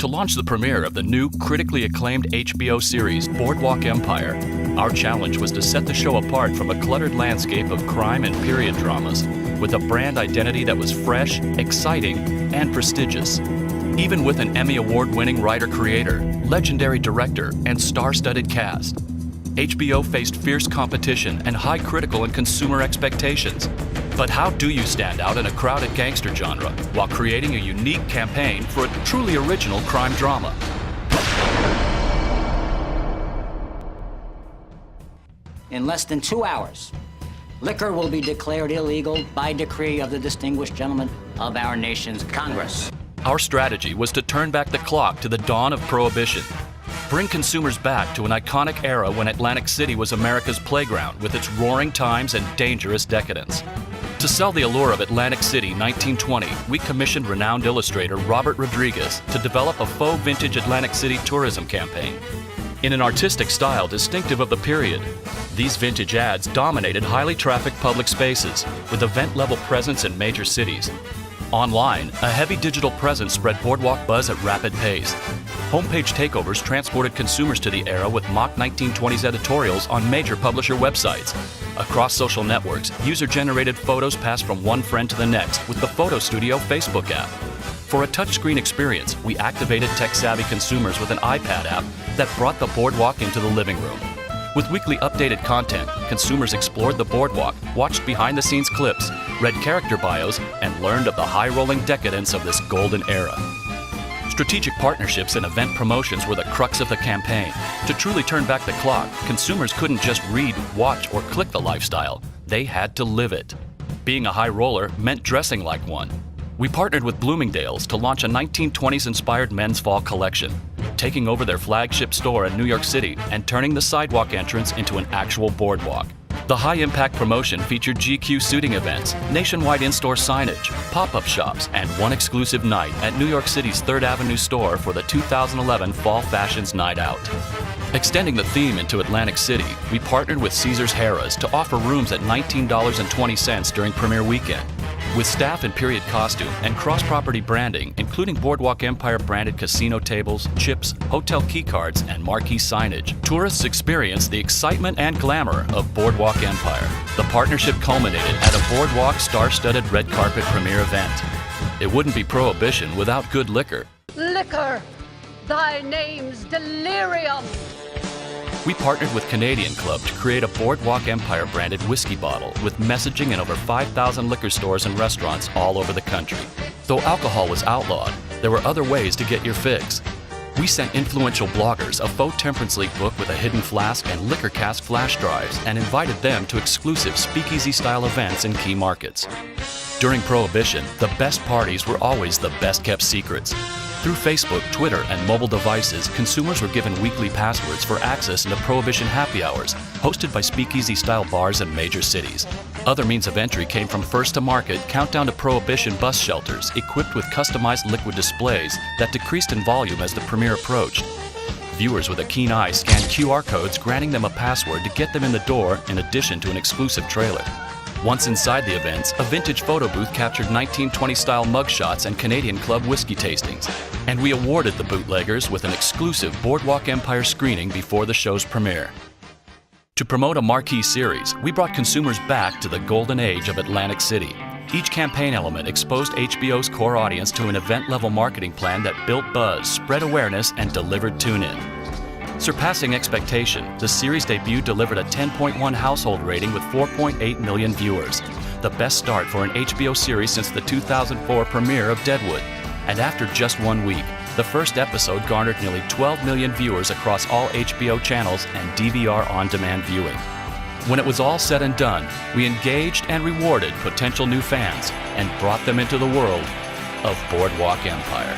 to launch the premiere of the new, critically acclaimed HBO series, Boardwalk Empire. Our challenge was to set the show apart from a cluttered landscape of crime and period dramas, with a brand identity that was fresh, exciting, and prestigious. Even with an Emmy Award-winning writer-creator, legendary director, and star-studded cast, HBO faced fierce competition and high critical and consumer expectations. But how do you stand out in a crowded gangster genre while creating a unique campaign for a truly original crime drama? In less than 2 hours, liquor will be declared illegal by decree of the distinguished gentlemen of our nation's Congress. Our strategy was to turn back the clock to the dawn of Prohibition. Bring consumers back to an iconic era when Atlantic City was America's playground with its roaring times and dangerous decadence. To sell the allure of Atlantic City 1920, we commissioned renowned illustrator Robert Rodriguez to develop a faux vintage Atlantic City tourism campaign. In an artistic style distinctive of the period, these vintage ads dominated highly trafficked public spaces with event-level presence in major cities. Online, a heavy digital presence spread Boardwalk buzz at rapid pace. Homepage takeovers transported consumers to the era with mock 1920s editorials on major publisher websites. Across social networks, user-generated photos passed from one friend to the next with the Photo Studio Facebook app. For a touchscreen experience, we activated tech-savvy consumers with an iPad app that brought the Boardwalk into the living room. With weekly updated content, consumers explored the Boardwalk, watched behind-the-scenes clips, read character bios, and learned of the high-rolling decadence of this golden era. Strategic partnerships and event promotions were the crux of the campaign. To truly turn back the clock, consumers couldn't just read, watch, or click the lifestyle. They had to live it. Being a high roller meant dressing like one. We partnered with Bloomingdale's to launch a 1920s-inspired men's fall collection, taking over their flagship store in New York City and turning the sidewalk entrance into an actual boardwalk. The high-impact promotion featured GQ suiting events, nationwide in-store signage, pop-up shops, and one exclusive night at New York City's 3rd Avenue store for the 2011 Fall Fashions Night Out. Extending the theme into Atlantic City, we partnered with Caesars Harrah's to offer rooms at $19.20 during premiere weekend. With staff in period costume and cross-property branding, including Boardwalk Empire branded casino tables, chips, hotel keycards, and marquee signage, tourists experienced the excitement and glamour of Boardwalk Empire. The partnership culminated at a Boardwalk star-studded red carpet premiere event. It wouldn't be Prohibition without good liquor. Liquor, thy name's delirium. We partnered with Canadian Club to create a Boardwalk Empire branded whiskey bottle with messaging in over 5,000 liquor stores and restaurants all over the country. Though alcohol was outlawed, there were other ways to get your fix. We sent influential bloggers a faux Temperance League book with a hidden flask and liquor cask flash drives and invited them to exclusive speakeasy-style events in key markets. During Prohibition, the best parties were always the best-kept secrets. Through Facebook, Twitter, and mobile devices, consumers were given weekly passwords for access into Prohibition happy hours, hosted by speakeasy-style bars in major cities. Other means of entry came from first-to-market countdown to Prohibition bus shelters equipped with customized liquid displays that decreased in volume as the premiere approached. Viewers with a keen eye scanned QR codes granting them a password to get them in the door in addition to an exclusive trailer. Once inside the events, a vintage photo booth captured 1920s-style mugshots and Canadian Club whiskey tastings. And we awarded the bootleggers with an exclusive Boardwalk Empire screening before the show's premiere. To promote a marquee series, we brought consumers back to the golden age of Atlantic City. Each campaign element exposed HBO's core audience to an event-level marketing plan that built buzz, spread awareness, and delivered tune-in. Surpassing expectation, the series debut delivered a 10.1 household rating with 4.8 million viewers, the best start for an HBO series since the 2004 premiere of Deadwood. And after just 1 week, the first episode garnered nearly 12 million viewers across all HBO channels and DVR on-demand viewing. When it was all said and done, we engaged and rewarded potential new fans and brought them into the world of Boardwalk Empire.